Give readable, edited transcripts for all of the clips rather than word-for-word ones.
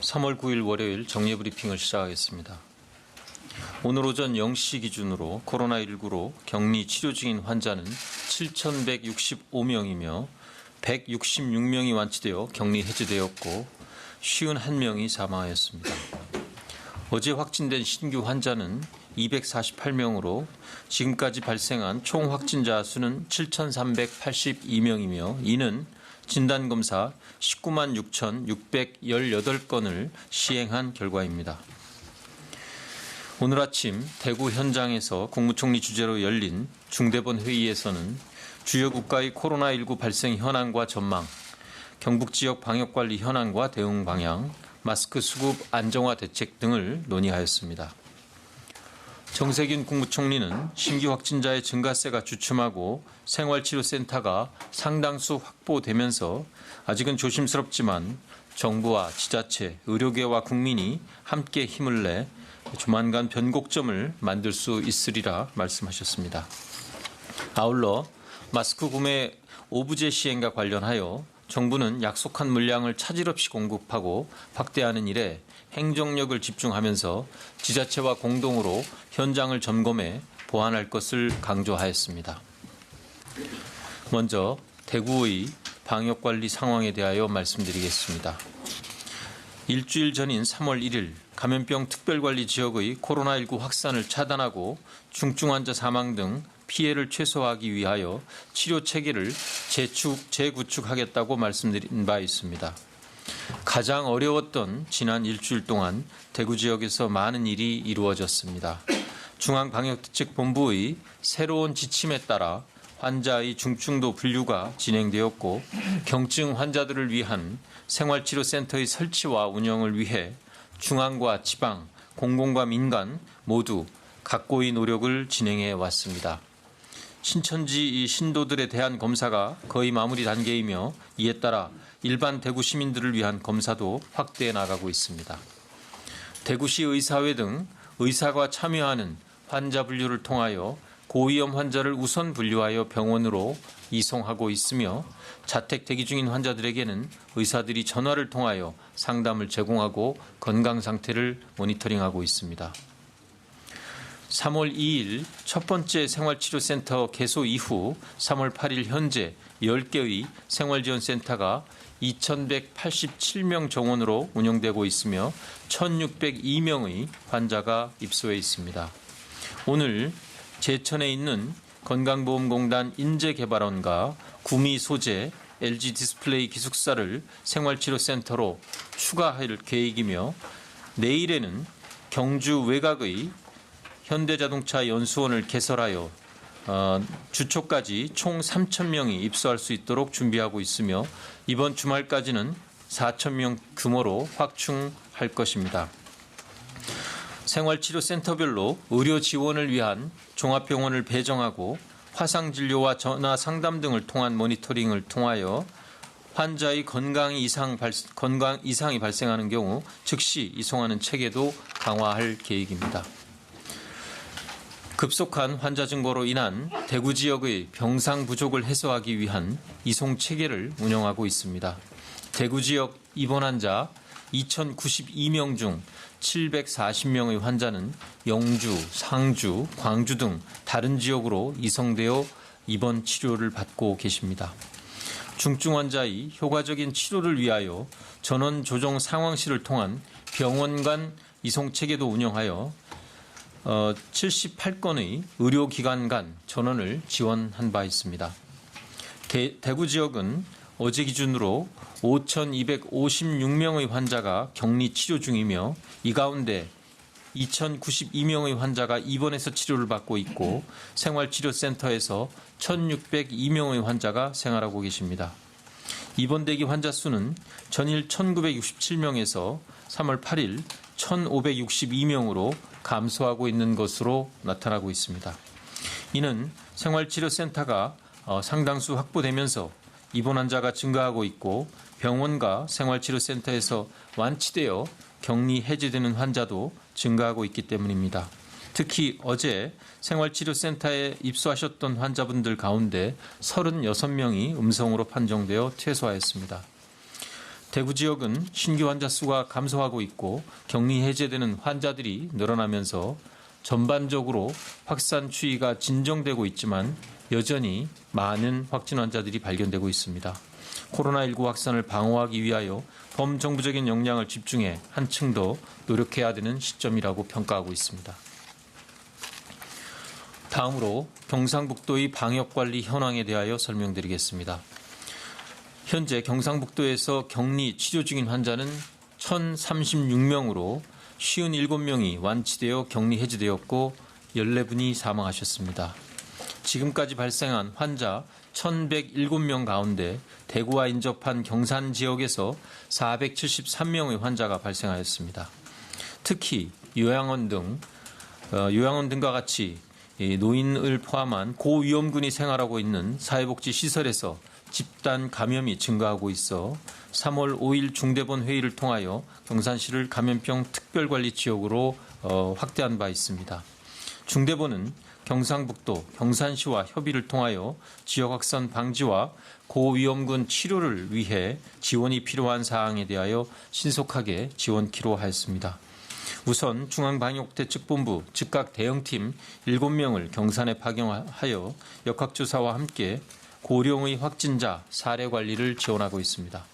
3월 9일 월요일 정례브리핑을 시작하겠습니다. 오늘 오전 0시 기준으로 코로나19로 격리 치료 중인 환자는 7,165명이며 166명이 완치되어 격리 해제되었고 51명이 사망하였습니다. 어제 확진된 신규 환자는 248명으로 지금까지 발생한 총 확진자 수는 7,382명이며 이는 진단검사 19만 6,618건을 시행한 결과입니다. 오늘 아침 대구 현장에서 국무총리 주재로 열린 중대본 회의에서는 주요 국가의 코로나19 발생 현황과 전망, 경북 지역 방역관리 현황과 대응 방향, 마스크 수급 안정화 대책 등을 논의하였습니다. 정세균 국무총리는 신규 확진자의 증가세가 주춤하고 생활치료센터가 상당수 확보되면서 아직은 조심스럽지만 정부와 지자체, 의료계와 국민이 함께 힘을 내 조만간 변곡점을 만들 수 있으리라 말씀하셨습니다. 아울러 마스크 구매 오부제 시행과 관련하여 정부는 약속한 물량을 차질 없이 공급하고 확대하는 일에 행정력을 집중하면서 지자체와 공동으로 현장을 점검해 보완할 것을 강조하였습니다. 먼저 대구의 방역관리 상황에 대하여 말씀드리겠습니다. 일주일 전인 3월 1일 감염병 특별관리 지역의 코로나19 확산을 차단하고 중증 환자 사망 등 피해를 최소화하기 위하여 치료 체계를 재구축하겠다고 말씀드린 바 있습니다. 가장 어려웠던 지난 일주일 동안 대구 지역에서 많은 일이 이루어졌습니다. 중앙방역대책본부의 새로운 지침에 따라 환자의 중증도 분류가 진행되었고 경증 환자들을 위한 생활치료센터의 설치와 운영을 위해 중앙과 지방, 공공과 민간 모두 각고의 노력을 진행해 왔습니다. 신천지 신도들에 대한 검사가 거의 마무리 단계이며 이에 따라 일반 대구 시민들을 위한 검사도 확대해 나가고 있습니다. 대구시 의사회 등 의사가 참여하는 환자 분류를 통하여 고위험 환자를 우선 분류하여 병원으로 이송하고 있으며 자택 대기 중인 환자들에게는 의사들이 전화를 통하여 상담을 제공하고 건강 상태를 모니터링하고 있습니다. 3월 2일 첫 번째 생활치료센터 개소 이후 3월 8일 현재 10개의 생활지원센터가 2,187명 정원으로 운영되고 있으며 1,602명의 환자가 입소해 있습니다. 오늘 제천에 있는 건강보험공단 인재개발원과 구미 소재 LG 디스플레이 기숙사를 생활치료센터로 추가할 계획이며 내일에는 경주 외곽의 현대자동차 연수원을 개설하여 주초까지 총 3,000명이 입소할 수 있도록 준비하고 있으며 이번 주말까지는 4,000명 규모로 확충할 것입니다. 생활치료센터별로 의료 지원을 위한 종합병원을 배정하고 화상진료와 전화 상담 등을 통한 모니터링을 통하여 환자의 건강 이상이 발생하는 경우 즉시 이송하는 체계도 강화할 계획입니다. 급속한 환자 증가로 인한 대구 지역의 병상 부족을 해소하기 위한 이송 체계를 운영하고 있습니다. 대구 지역 입원 환자 2,092명 중 740명의 환자는 영주, 상주, 광주 등 다른 지역으로 이송되어 입원 치료를 받고 계십니다. 중증 환자의 효과적인 치료를 위하여 전원 조정 상황실을 통한 병원 간 이송 체계도 운영하여 78건의 의료기관 간 전원을 지원한 바 있습니다. 대구 지역은 어제 기준으로 5,256명의 환자가 격리 치료 중이며 이 가운데 2,092명의 환자가 입원해서 치료를 받고 있고 생활치료센터에서 1,602명의 환자가 생활하고 계십니다. 입원 대기 환자 수는 전일 1,967명에서 3월 8일 1,562명으로 감소하고 있는 것으로 나타나고 있습니다. 이는 생활치료센터가 상당수 확보되면서 입원 환자가 증가하고 있고 병원과 생활치료센터에서 완치되어 격리 해제되는 환자도 증가하고 있기 때문입니다. 특히 어제 생활치료센터에 입소하셨던 환자분들 가운데 36명이 음성으로 판정되어 퇴소하였습니다. 대구 지역은 신규 환자 수가 감소하고 있고 격리 해제되는 환자들이 늘어나면서 전반적으로 확산 추이가 진정되고 있지만 여전히 많은 확진 환자들이 발견되고 있습니다. 코로나19 확산을 방어하기 위하여 범정부적인 역량을 집중해 한층 더 노력해야 되는 시점이라고 평가하고 있습니다. 다음으로 경상북도의 방역관리 현황에 대하여 설명드리겠습니다. 현재 경상북도에서 격리 치료 중인 환자는 1,036명으로 57명이 완치되어 격리 해제되었고 14분이 사망하셨습니다. 지금까지 발생한 환자 1,107명 가운데 대구와 인접한 경산 지역에서 473명의 환자가 발생하였습니다. 특히 요양원 등과 같이 노인을 포함한 고위험군이 생활하고 있는 사회복지시설에서 집단 감염이 증가하고 있어 3월 5일 중대본 회의를 통하여 경산시를 감염병 특별관리지역으로 확대한 바 있습니다. 중대본은 경상북도, 경산시와 협의를 통하여 지역 확산 방지와 고위험군 치료를 위해 지원이 필요한 사항에 대하여 신속하게 지원키로 하였습니다. 우선 중앙방역대책본부 즉각 대응팀 7명을 경산에 파견하여 역학조사와 함께 고령의 확진자 사례 관리를 지원하고 있습니다.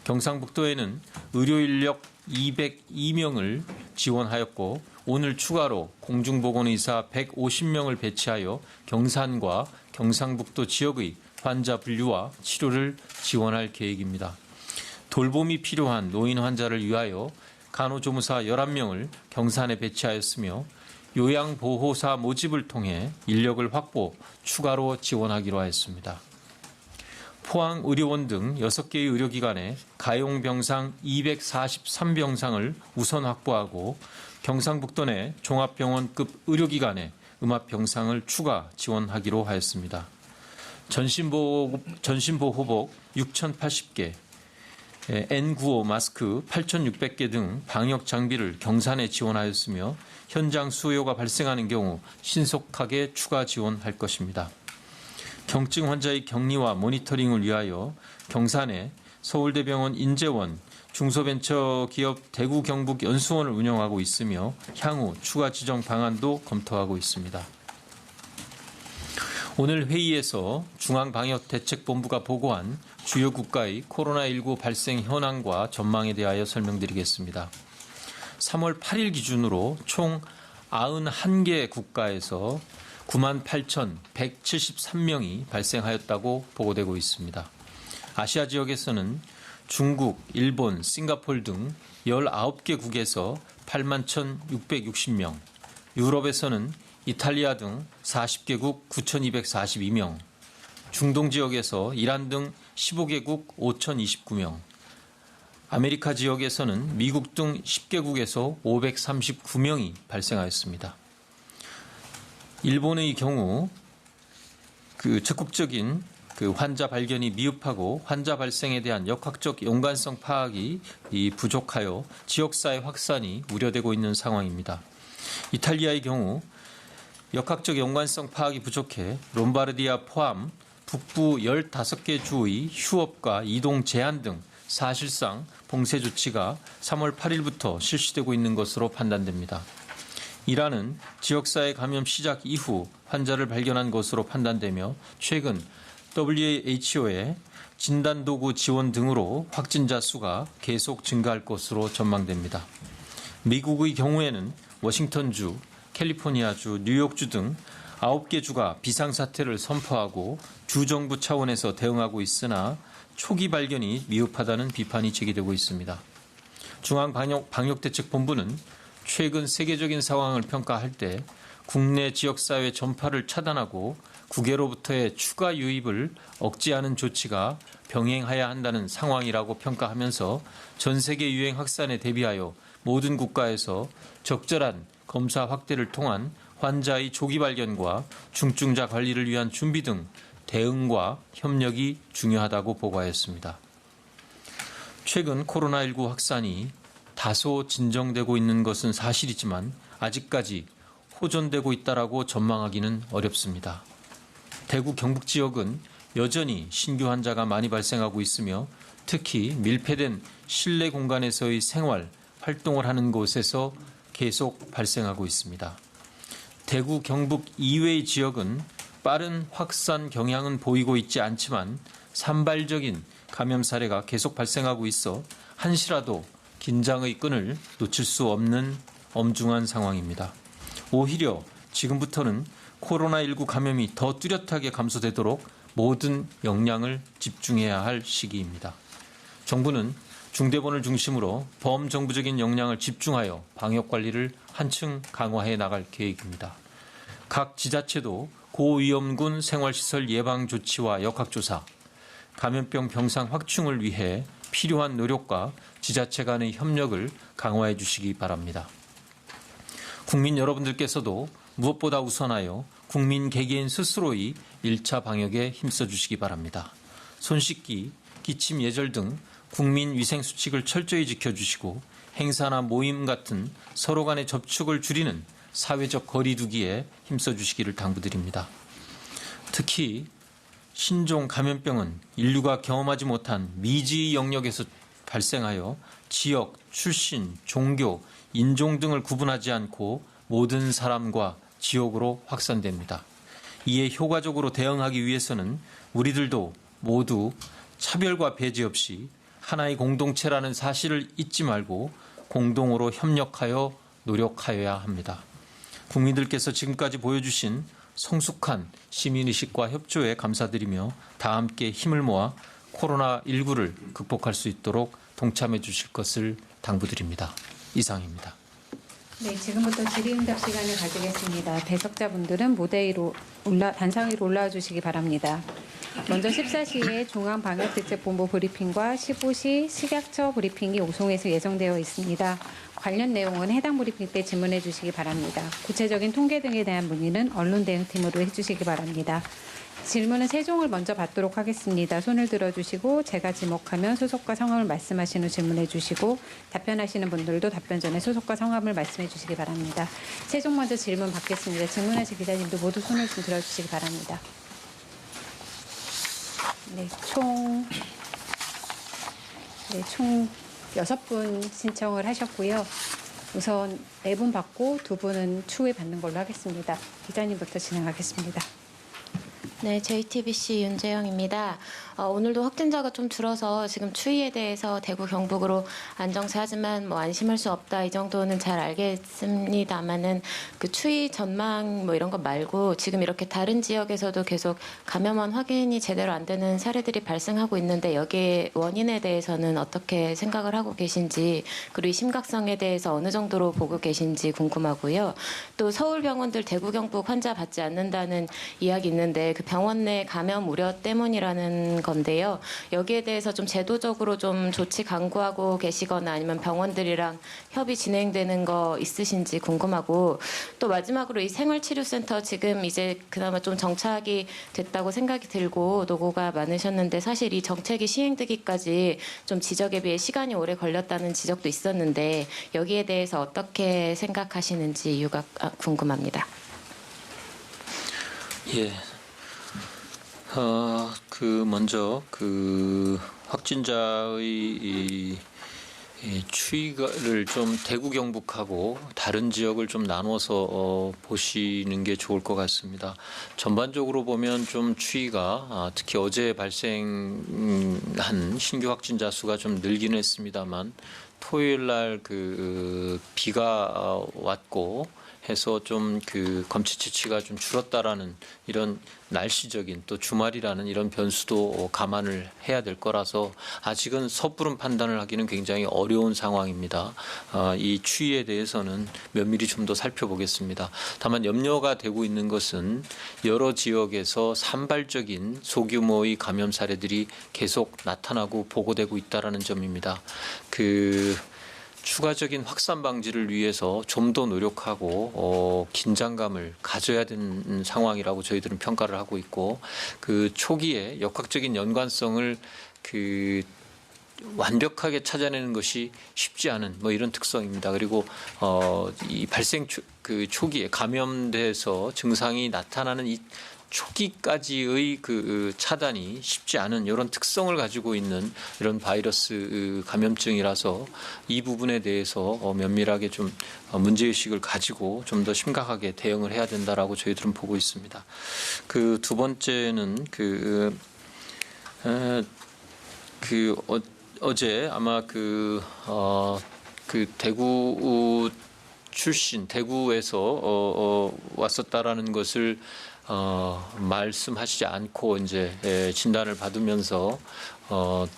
경상북도에는 의료인력 202명을 지원하였고 오늘 추가로 공중보건의사 150명을 배치하여 경산과 경상북도 지역의 환자 분류와 치료를 지원할 계획입니다. 돌봄이 필요한 노인 환자를 위하여 간호조무사 11명을 경산에 배치하였으며 요양보호사 모집을 통해 인력을 확보, 추가로 지원하기로 하였습니다. 포항의료원 등 6개의 의료기관에 가용병상 243병상을 우선 확보하고 경상북도 내 종합병원급 의료기관에 음압병상을 추가 지원하기로 하였습니다. 전신보호복 6,080개, N95 마스크 8,600개 등 방역 장비를 경산에 지원하였으며 현장 수요가 발생하는 경우 신속하게 추가 지원할 것입니다. 경증 환자의 격리와 모니터링을 위하여 경산에 서울대병원 인재원, 중소벤처기업 대구 경북 연수원을 운영하고 있으며 향후 추가 지정 방안도 검토하고 있습니다. 오늘 회의에서 중앙방역대책본부가 보고한 주요 국가의 코로나19 발생 현황과 전망에 대하여 설명드리겠습니다. 3월 8일 기준으로 총 91개 국가에서 98,173명이 발생하였다고 보고되고 있습니다. 아시아 지역에서는 중국, 일본, 싱가포르 등 19개국에서 81,660명, 유럽에서는 이탈리아 등 40개국 9,242명, 중동 지역에서 이란 등 15개국 5,029명, 아메리카 지역에서는 미국 등 10개국에서 539명이 발생하였습니다. 일본의 경우 적극적인 환자 발견이 미흡하고 환자 발생에 대한 역학적 연관성 파악이 부족하여 지역사회 확산이 우려되고 있는 상황입니다. 이탈리아의 경우 역학적 연관성 파악이 부족해 롬바르디아 포함 북부 15개 주의 휴업과 이동 제한 등 사실상 봉쇄 조치가 3월 8일부터 실시되고 있는 것으로 판단됩니다. 이란은 지역사회 감염 시작 이후 환자를 발견한 것으로 판단되며 최근 WHO의 진단도구 지원 등으로 확진자 수가 계속 증가할 것으로 전망됩니다. 미국의 경우에는 워싱턴주, 캘리포니아주, 뉴욕주 등 9개 주가 비상사태를 선포하고 주정부 차원에서 대응하고 있으나 초기 발견이 미흡하다는 비판이 제기되고 있습니다. 중앙방역대책본부는 최근 세계적인 상황을 평가할 때 국내 지역사회 전파를 차단하고 국외로부터의 추가 유입을 억제하는 조치가 병행해야 한다는 상황이라고 평가하면서 전 세계 유행 확산에 대비하여 모든 국가에서 적절한 검사 확대를 통한 환자의 조기 발견과 중증자 관리를 위한 준비 등 대응과 협력이 중요하다고 보고하였습니다. 최근 코로나19 확산이 다소 진정되고 있는 것은 사실이지만 아직까지 호전되고 있다라고 전망하기는 어렵습니다. 대구 경북 지역은 여전히 신규 환자가 많이 발생하고 있으며 특히 밀폐된 실내 공간에서의 생활, 활동을 하는 곳에서 계속 발생하고 있습니다. 대구, 경북 이외의 지역은 빠른 확산 경향은 보이고 있지 않지만 산발적인 감염 사례가 계속 발생하고 있어 한시라도 긴장의 끈을 놓칠 수 없는 엄중한 상황입니다. 오히려 지금부터는 코로나19 감염이 더 뚜렷하게 감소되도록 모든 역량을 집중해야 할 시기입니다. 정부는 중대본을 중심으로 범정부적인 역량을 집중하여 방역관리를 한층 강화해 나갈 계획입니다. 각 지자체도 고위험군 생활시설 예방조치와 역학조사, 감염병 병상 확충을 위해 필요한 노력과 지자체 간의 협력을 강화해 주시기 바랍니다. 국민 여러분들께서도 무엇보다 우선하여 국민 개개인 스스로의 1차 방역에 힘써 주시기 바랍니다. 손 씻기, 기침 예절 등 국민 위생 수칙을 철저히 지켜주시고 행사나 모임 같은 서로 간의 접촉을 줄이는 사회적 거리 두기에 힘써 주시기를 당부드립니다. 특히 신종 감염병은 인류가 경험하지 못한 미지의 영역에서 발생하여 지역, 출신, 종교, 인종 등을 구분하지 않고 모든 사람과 지역으로 확산됩니다. 이에 효과적으로 대응하기 위해서는 우리들도 모두 차별과 배제 없이 하나의 공동체라는 사실을 잊지 말고 공동으로 협력하여 노력하여야 합니다. 국민들께서 지금까지 보여주신 성숙한 시민의식과 협조에 감사드리며 다 함께 힘을 모아 코로나19를 극복할 수 있도록 동참해 주실 것을 당부드립니다. 이상입니다. 네, 지금부터 질의응답 시간을 가지겠습니다. 대석자분들은 무대 위로 단상 위로 올라와 주시기 바랍니다. 먼저 14시에 중앙방역대책본부 브리핑과 15시 식약처 브리핑이 오송에서 예정되어 있습니다. 관련 내용은 해당 브리핑 때 질문해 주시기 바랍니다. 구체적인 통계 등에 대한 문의는 언론대응팀으로 해주시기 바랍니다. 질문은 세 종을 먼저 받도록 하겠습니다. 손을 들어주시고 제가 지목하면 소속과 성함을 말씀하신 후 질문해 주시고 답변하시는 분들도 답변 전에 소속과 성함을 말씀해 주시기 바랍니다. 세 종 먼저 질문 받겠습니다. 질문하실 기자님도 모두 손을 좀 들어주시기 바랍니다. 네, 총 6분 신청을 하셨고요. 우선 4분 받고 2분은 추후에 받는 걸로 하겠습니다. 기자님부터 진행하겠습니다. 네, JTBC 윤재영입니다. 오늘도 확진자가 좀 줄어서 지금 추이에 대해서 대구 경북으로 안정세하지만 뭐 안심할 수 없다 이 정도는 잘 알겠습니다만은 그 추이 전망 뭐 이런 거 말고 지금 이렇게 다른 지역에서도 계속 감염원 확인이 제대로 안 되는 사례들이 발생하고 있는데 여기에 원인에 대해서는 어떻게 생각을 하고 계신지 그리고 이 심각성에 대해서 어느 정도로 보고 계신지 궁금하고요. 또 서울 병원들 대구 경북 환자 받지 않는다는 이야기 있는데 그 병원 내 감염 우려 때문이라는 건데요. 여기에 대해서 좀 제도적으로 좀 조치 강구하고 계시거나 아니면 병원들이랑 협의 진행되는 거 있으신지 궁금하고 또 마지막으로 이 생활치료센터 지금 이제 그나마 좀 정착이 됐다고 생각이 들고 노고가 많으셨는데 사실 이 정책이 시행되기까지 좀 지적에 비해 시간이 오래 걸렸다는 지적도 있었는데 여기에 대해서 어떻게 생각하시는지 이유가 궁금합니다. 예. 먼저 확진자의 이 추이를 좀 대구 경북하고 다른 지역을 좀 나눠서 보시는 게 좋을 것 같습니다. 전반적으로 보면 좀 추이가 특히 어제 발생한 신규 확진자 수가 좀 늘기는 했습니다만 토요일 날 비가 왔고 해서 좀 검체치치가 좀 줄었다라는 이런 날씨적인 또 주말이라는 이런 변수도 감안을 해야 될 거라서 아직은 섣부른 판단을 하기는 굉장히 어려운 상황입니다. 이 추이에 대해서는 면밀히 좀 더 살펴보겠습니다. 다만 염려가 되고 있는 것은 여러 지역에서 산발적인 소규모의 감염 사례들이 계속 나타나고 보고되고 있다는 점입니다. 추가적인 확산 방지를 위해서 좀 더 노력하고 긴장감을 가져야 되는 상황이라고 저희들은 평가를 하고 있고 초기에 역학적인 연관성을 완벽하게 찾아내는 것이 쉽지 않은 이런 특성입니다. 그리고 이 발생 초기에 감염돼서 증상이 나타나는 이 초기까지의 그 차단이 쉽지 않은 이런 특성을 가지고 있는 이런 바이러스 감염증이라서 이 부분에 대해서 면밀하게 좀 문제의식을 가지고 좀 더 심각하게 대응을 해야 된다라고 저희들은 보고 있습니다. 그 두 번째는 어제 아마 그 대구 출신 대구에서 왔었다라는 것을 말씀하시지 않고 이제 진단을 받으면서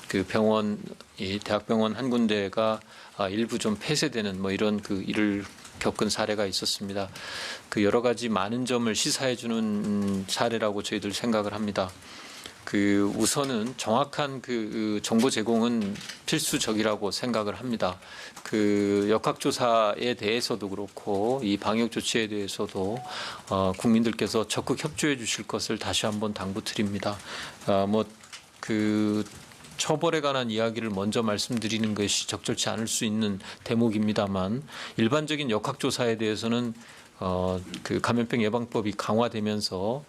그 병원 이 대학병원 한 군데가 일부 좀 폐쇄되는 뭐 이런 그 일을 겪은 사례가 있었습니다. 그 여러 가지 많은 점을 시사해 주는 사례라고 저희들 생각을 합니다. 그 우선은 정확한 그 정보 제공은 필수적이라고 생각을 합니다. 그 역학조사에 대해서도 그렇고 이 방역 조치에 대해서도 국민들께서 적극 협조해 주실 것을 다시 한번 당부드립니다. 처벌에 관한 이야기를 먼저 말씀드리는 것이 적절치 않을 수 있는 대목입니다만 일반적인 역학조사에 대해서는 그 감염병 예방법이 강화되면서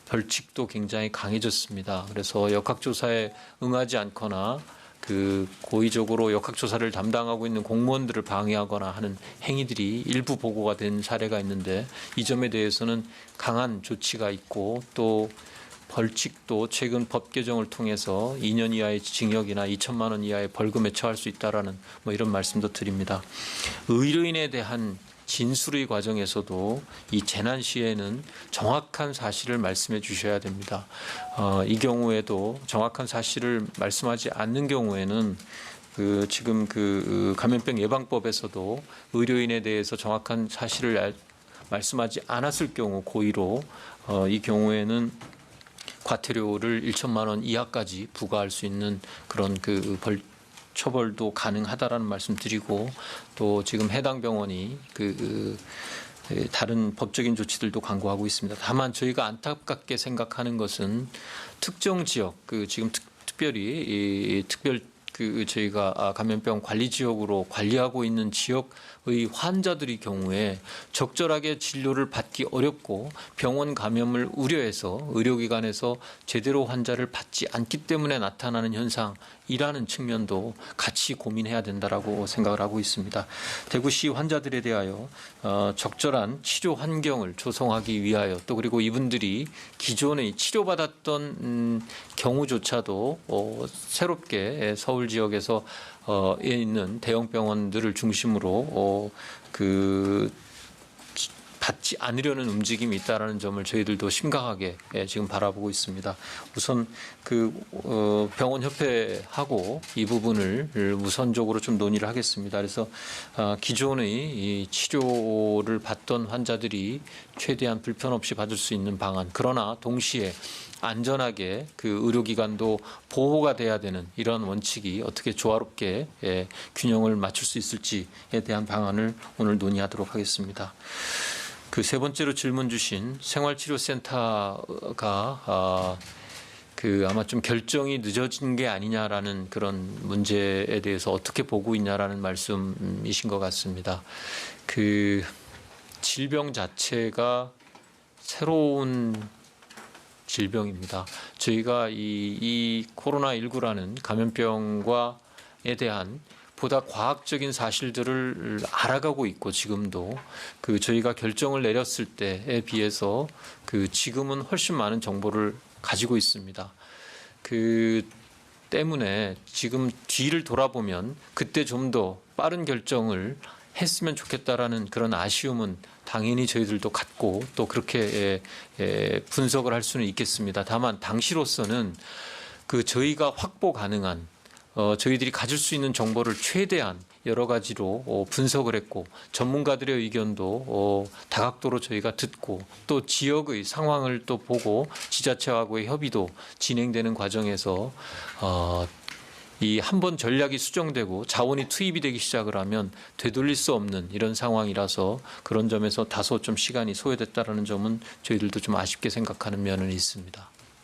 벌칙도 굉장히 강해졌습니다. 그래서 역학조사에 응하지 않거나 그 고의적으로 역학조사를 담당하고 있는 공무원들을 방해하거나 하는 행위들이 일부 보고가 된 사례가 있는데 이 점에 대해서는 강한 조치가 있고 또 벌칙도 최근 법 개정을 통해서 2년 이하의 징역이나 2천만 원 이하의 벌금에 처할 수 있다라는 뭐 이런 말씀도 드립니다. 의료인에 대한 진술의 과정에서도 이 재난 시에는 정확한 사실을 말씀해 주셔야 됩니다. 이 경우에도 정확한 사실을 말씀하지 않는 경우에는 지금 감염병 예방법에서도 의료인에 대해서 정확한 사실을 말씀하지 않았을 경우 고의로 이 경우에는 과태료를 1천만 원 이하까지 부과할 수 있는 그런 처벌도 가능하다라는 말씀드리고 또 지금 해당 병원이 다른 법적인 조치들도 강구하고 있습니다. 다만 저희가 안타깝게 생각하는 것은 특정 지역 지금 특별히 저희가 감염병 관리 지역으로 관리하고 있는 지역의 환자들의 경우에 적절하게 진료를 받기 어렵고 병원 감염을 우려해서 의료기관에서 제대로 환자를 받지 않기 때문에 나타나는 현상이라는 측면도 같이 고민해야 된다라고 생각을 하고 있습니다. 대구시 환자들에 대하여 적절한 치료 환경을 조성하기 위하여 또 그리고 이분들이 기존에 치료받았던 경우조차도 새롭게 서울 지역에서 있는 대형 병원들을 중심으로 받지 않으려는 움직임이 있다라는 점을 저희들도 심각하게 지금 바라보고 있습니다. 우선 병원 협회하고 이 부분을 우선적으로 좀 논의를 하겠습니다. 그래서 기존의 이 치료를 받던 환자들이 최대한 불편 없이 받을 수 있는 방안, 그러나 동시에 안전하게 의료기관도 보호가 돼야 되는 이런 원칙이 어떻게 조화롭게 균형을 맞출 수 있을지에 대한 방안을 오늘 논의하도록 하겠습니다. 세 번째로 질문 주신 생활치료센터가 아마 좀 결정이 늦어진 게 아니냐라는 그런 문제에 대해서 어떻게 보고 있냐라는 말씀이신 것 같습니다. 질병 자체가 새로운 질병입니다. 저희가 이 코로나19라는 감염병과에 대한 보다 과학적인 사실들을 알아가고 있고 지금도 저희가 결정을 내렸을 때에 비해서 지금은 훨씬 많은 정보를 가지고 있습니다. 때문에 지금 뒤를 돌아보면 그때 좀 더 빠른 결정을 했으면 좋겠다라는 그런 아쉬움은 당연히 저희들도 갖고 또 그렇게 분석을 할 수는 있겠습니다. 다만 당시로서는 저희가 확보 가능한 저희들이 가질 수 있는 정보를 최대한 여러 가지로 분석을 했고 전문가들의 의견도 다각도로 저희가 듣고 또 지역의 상황을 또 보고 지자체하고의 협의도 진행되는 과정에서 이 한 번 전략이 수정되고 자원이 투입이 되기 시작을 하면 되돌릴 수 없는 이런 상황이라서 그런 점에서 다소 좀 시간이 소요됐다라는 점은 저희들도 좀 아쉽게 생각하는 면은 있습니다.